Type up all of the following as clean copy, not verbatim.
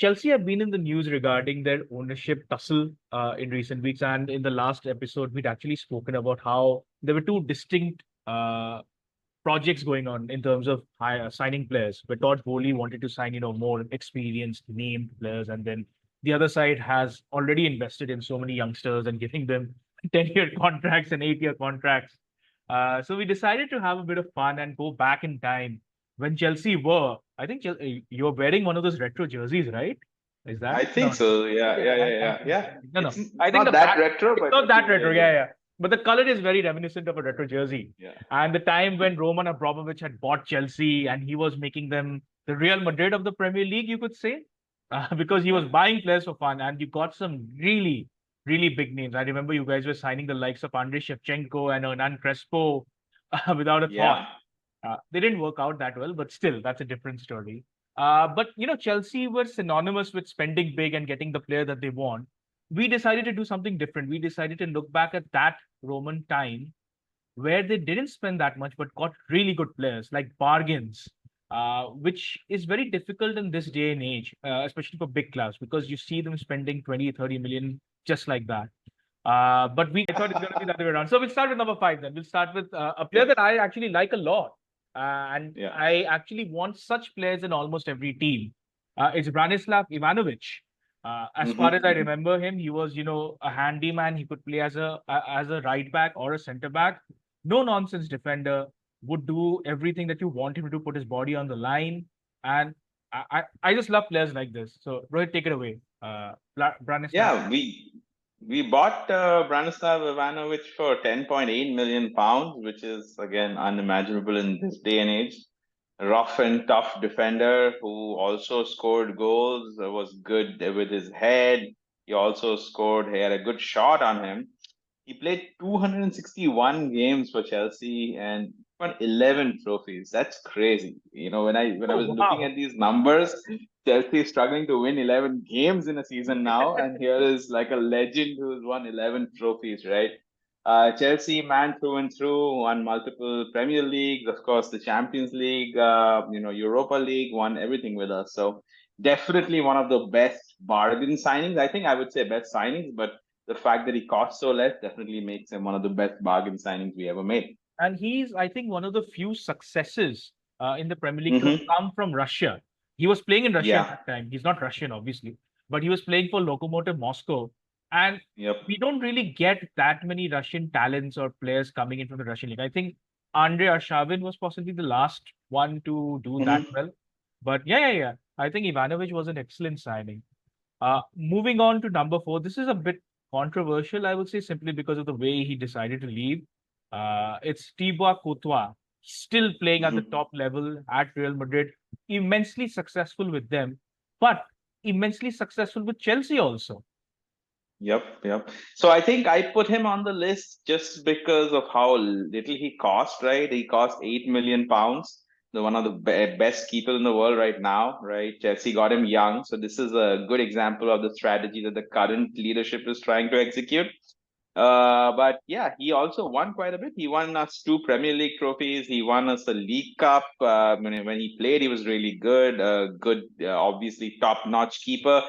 Chelsea have been in the news regarding their ownership tussle in recent weeks, and in the last episode, we'd actually spoken about how there were two distinct projects going on in terms of signing players. Where Todd Bowley wanted to sign, more experienced, named players, and then the other side has already invested in so many youngsters and giving them 10-year contracts and 8-year contracts. So we decided to have a bit of fun and go back in time when Chelsea were. I think you're wearing one of those retro jerseys, right? Is I that think no? so. Yeah, Yeah, yeah, yeah, I yeah, think yeah. so. No, no. I It's think not the that back. retro, It's but not I that think retro. there Yeah, you yeah. But the color is very reminiscent of a retro jersey. go. Yeah. And the time when Roman Abramovich had bought Chelsea and he was making them the Real Madrid of the Premier League, you could say, because he was Yeah. buying players for fun, and you got some really, really big names. I remember you guys were signing the likes of Andrei Shevchenko and Hernan Crespo without a thought. Yeah. They didn't work out that well, but still, that's a different story. But Chelsea were synonymous with spending big and getting the player that they want. We decided to do something different. We decided to look back at that Roman time where they didn't spend that much but got really good players like bargains, which is very difficult in this day and age, especially for big clubs, because you see them spending 20, 30 million just like that. But I thought it's going to be the other way around. So we'll start with number five then. We'll start with a player Yeah. that I actually like a lot. And Yeah. I actually want such players in almost every team. It's Branislav Ivanovic. As far as I Mm-hmm. remember him, he was, a handyman. He could play as a right back or a center back. No nonsense defender. Would do everything that you want him to do. Put his body on the line, and I just love players like this. So Rohit, take it away. Branislav. Yeah, we bought Branislav Ivanovic for 10.8 million pounds, which is again unimaginable in this day and age. Rough and tough defender who also scored goals, was good with his head. He also scored, he had a good shot on him. He played 261 games for Chelsea and won 11 trophies. That's crazy. When I Oh was looking wow. at these numbers, Chelsea is struggling to win 11 games in a season now, and here is like a legend who's won 11 trophies, right? Chelsea man through and through, won multiple Premier Leagues, of course, the Champions League, Europa League, won everything with us. So definitely one of the best bargain signings. I think I would say best signings, but the fact that he costs so less definitely makes him one of the best bargain signings we ever made. And he's, I think, one of the few successes in the Premier League to have Mm-hmm. come from Russia. He was playing in Russia at Yeah. that time. He's not Russian, obviously, but he was playing for Lokomotiv Moscow. And Yep. we don't really get that many Russian talents or players coming in from the Russian league. I think Andrei Arshavin was possibly the last one to do that Mm-hmm. well. But yeah. I think Ivanovic was an excellent signing. Moving on to number four, this is a bit controversial, I would say, simply because of the way he decided to leave. It's Thibaut Courtois, still playing at the Mm-hmm. top level at Real Madrid, immensely successful with them, but immensely successful with Chelsea also. Yep, yep. So I think I put him on the list just because of how little he cost, right? He cost 8 million pounds. The one of the best keepers in the world right now, right? Chelsea got him young. So this is a good example of the strategy that the current leadership is trying to execute. But yeah, he also won quite a bit. He won us two Premier League trophies. He won us the League Cup. When he played, he was really good. Good, obviously top-notch keeper.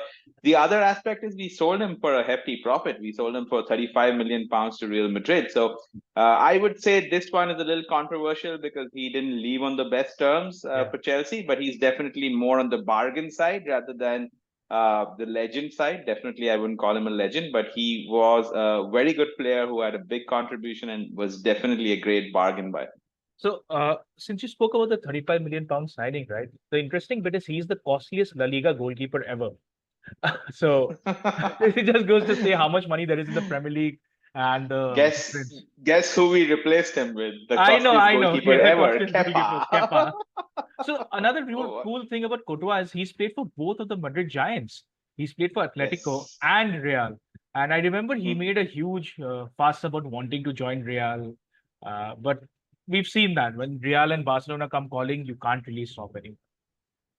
The other aspect is we sold him for a hefty profit. We sold him for 35 million pounds to Real Madrid. So I would say this one is a little controversial because he didn't leave on the best terms Yeah. for Chelsea, but he's definitely more on the bargain side rather than the legend side. Definitely, I wouldn't call him a legend, but he was a very good player who had a big contribution and was definitely a great bargain buy. So, since you spoke about the 35 million pound signing, right? The interesting bit is he's the costliest La Liga goalkeeper ever. So it just goes to say how much money there is in the Premier League and the guess difference. guess who we replaced him with? The costliest I know. goalkeeper He's the ever, costliest goalkeeper, Kepa. Kepa. So another real Oh, cool thing about Courtois is he's played for both of the Madrid Giants. He's played for Atletico yes. and Real. And I remember he Mhm. made a huge fuss about wanting to join Real. But we've seen that when Real and Barcelona come calling, you can't really stop anyone.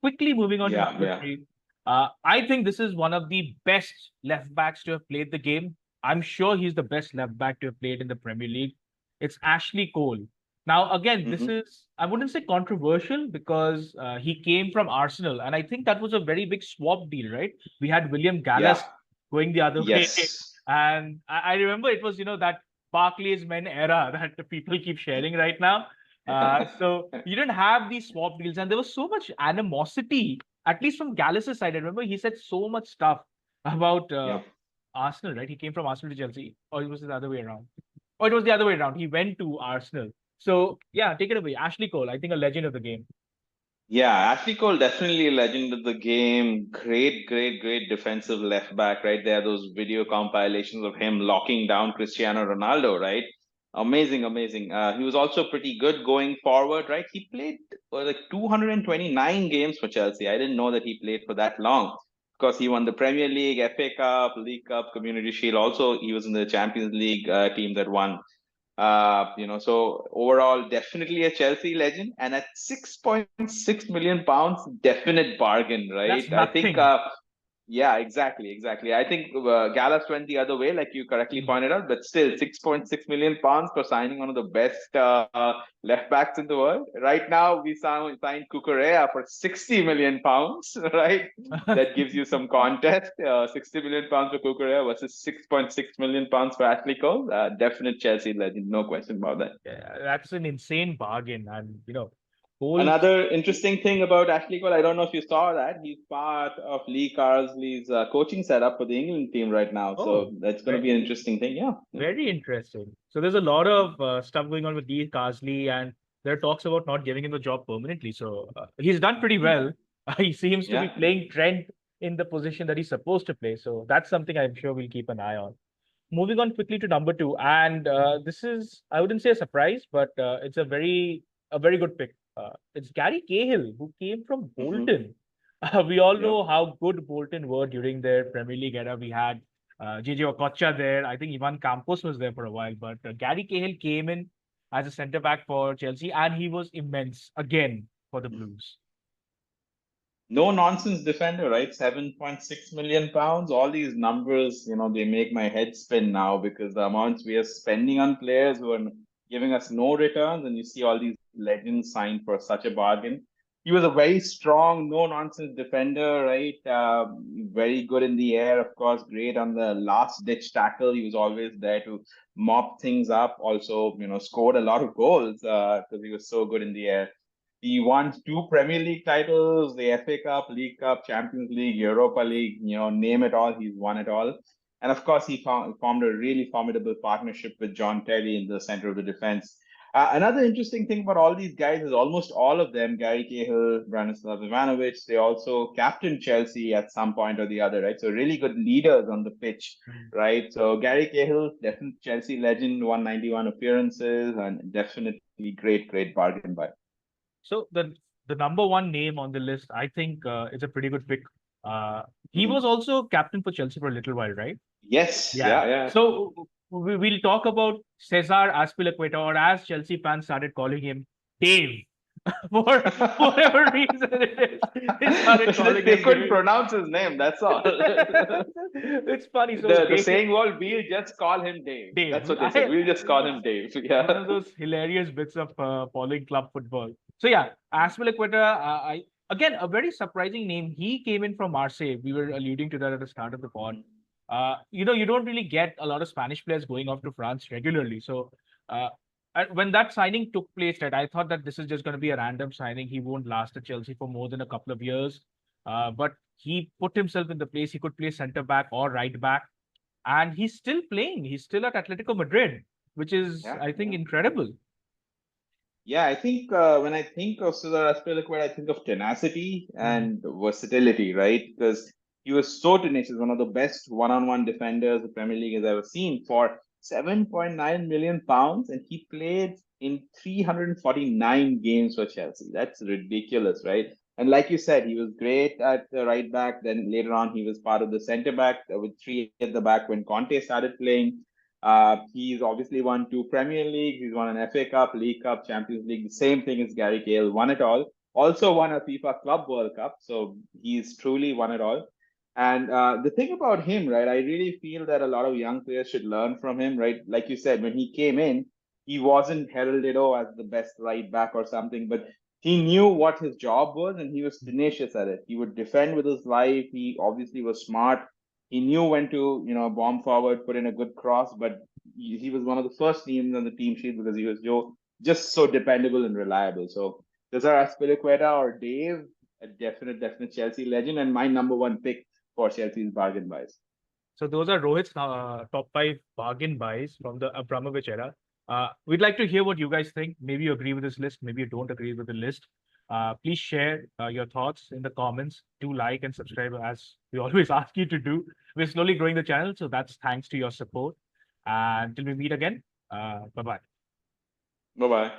Quickly moving on to Yeah, number yeah. three. I think this is one of the best left backs to have played the game. I'm sure he's the best left back to have played in the Premier League. It's Ashley Cole. Now, again, this Hmm. is, I wouldn't say controversial because he came from Arsenal. And I think that was a very big swap deal, right? We had William Yeah. Gallas going the other way. Yes. And I remember it was, that Barclays men era that the people keep sharing right now. So you didn't have these swap deals. And there was so much animosity, at least from Gallas's side. I remember he said so much stuff about Yep. Arsenal, right? He came from Arsenal to Chelsea, or it was the other way around. Or it was the other way around. He went to Arsenal. So yeah, take it away. Ashley Cole, I think a legend of the game. Yeah, Ashley Cole, definitely a legend of the game. Great, great, great defensive left back, right? There are those video compilations of him locking down Cristiano Ronaldo, right? Amazing, amazing. He was also pretty good going forward, right? He played for like 229 games for Chelsea. I didn't know that he played for that long because he won the Premier League, FA Cup, League Cup, Community Shield. Also, he was in the Champions League team that won. So overall, definitely a Chelsea legend, and at 6.6 million pounds, definite bargain, That's right? I think nothing. yeah, exactly, exactly. I think Gallas went the other way, like you correctly Mm. pointed out, but still 6.6 million pounds for signing one of the best left backs in the world. Right now, we signed Cucurella for 60 million pounds, right? That gives you some context. 60 million pounds for Cucurella versus 6.6 million pounds for Ashley Cole. Definite Chelsea legend, no question about that. Yeah, that's an insane bargain. And Cole. Another interesting thing about Ashley Cole, I don't know if you saw that, he's part of Lee Carsley's coaching setup for the England team right now. Oh, So that's going to be very, an interesting thing. Yeah. Yeah. very interesting. So there's a lot of stuff going on with Lee Carsley, and there are talks about not giving him the job permanently. So he's done pretty Mhm. well. He seems to be Yeah. playing Trent in the position that he's supposed to play. So that's something I'm sure we'll keep an eye on. Moving on quickly to number two, and this is, I wouldn't say a surprise, but it's a very good pick. It's Gary Cahill, who came from Hmm. Bolton. We all Yep. know how good Bolton were during their Premier League era. We had JJ Okocha there. I think Ivan Campos was there for a while, but Gary Cahill came in as a centre back for Chelsea, and he was immense again for the Blues. No nonsense defender, right? 7.6 million pounds. All these numbers, they make my head spin now because the amounts we are spending on players who are giving us no returns, and you see all these legends signed for such a bargain. He was a very strong, no nonsense defender, right? Very good in the air, of course, great on the last ditch tackle. He was always there to mop things up. Also, scored a lot of goals because he was so good in the air. He won two Premier League titles, the FA Cup, League Cup, Champions League, Europa League, name it all, he's won it all. And of course, he formed a really formidable partnership with John Terry in the center of the defense. Another interesting thing about all these guys is almost all of them, Gary Cahill, Branislav Ivanovic, they also captained Chelsea at some point or the other, right? So really good leaders on the pitch, right? So Gary Cahill, definitely Chelsea legend, 191 appearances, and definitely great, great bargain by. So the number one name on the list, I think, is a pretty good pick. Uh, he was Mhm. also captain for Chelsea for a little while, right? Yes, Yeah. yeah, yeah. So we'll talk about Cesar Azpilicueta, or as Chelsea fans started calling him, Dave. For whatever reason it is, they started calling They him couldn't Dave. pronounce his name, that's all. It's funny. So The Dave, saying was, we'll just call him Dave. Dave. That's what they said. We'll just call him Dave. One Yeah. of those hilarious bits of following club football. So yeah, Azpilicueta, I again a very surprising name. He came in from Marseille. We were alluding to that at the start of the pod. You don't really get a lot of Spanish players going off to France regularly. So uh, when that signing took place, right, I thought that this is just going to be a random signing. He won't last at Chelsea for more than a couple of years. But he put himself in the place. He could play centre back or right back, and he's still playing. He's still at Atletico Madrid, which is, Yeah, I think, yeah. incredible. Yeah, I think when I think of Cesar Azpilicueta, I think of tenacity Mm. and versatility, right? Because he was so tenacious, one of the best one-on-one defenders the Premier League has ever seen for 7.9 million pounds, and he played in 349 games for Chelsea. That's ridiculous, right? And like you said, he was great at the right back. Then later on, he was part of the centre back with three at the back when Conte started playing. He's obviously won two Premier Leagues. He's won an FA Cup, League Cup, Champions League. The same thing as Gary Cahill, won it all. Also won a FIFA Club World Cup. So he's truly won it all. And the thing about him, right, I really feel that a lot of young players should learn from him, right? Like you said, when he came in, he wasn't heralded as the best right back or something, but he knew what his job was and he was tenacious at it. He would defend with his life. He obviously was smart. He knew when to, bomb forward, put in a good cross, but he was one of the first names on the team sheet because he was just so dependable and reliable. So those are Aspilicueta or Dave, a definite Chelsea legend, and my number one pick for Chelsea's bargain buys. So those are Rohit's top 5 bargain buys from the Abramovich era. We'd like to hear what you guys think. Maybe you agree with this list, maybe you don't agree with the list. Please share your thoughts in the comments. Do like and subscribe as we always ask you to do. We're slowly growing the channel, so that's thanks to your support. And till we meet again, bye-bye. Bye bye.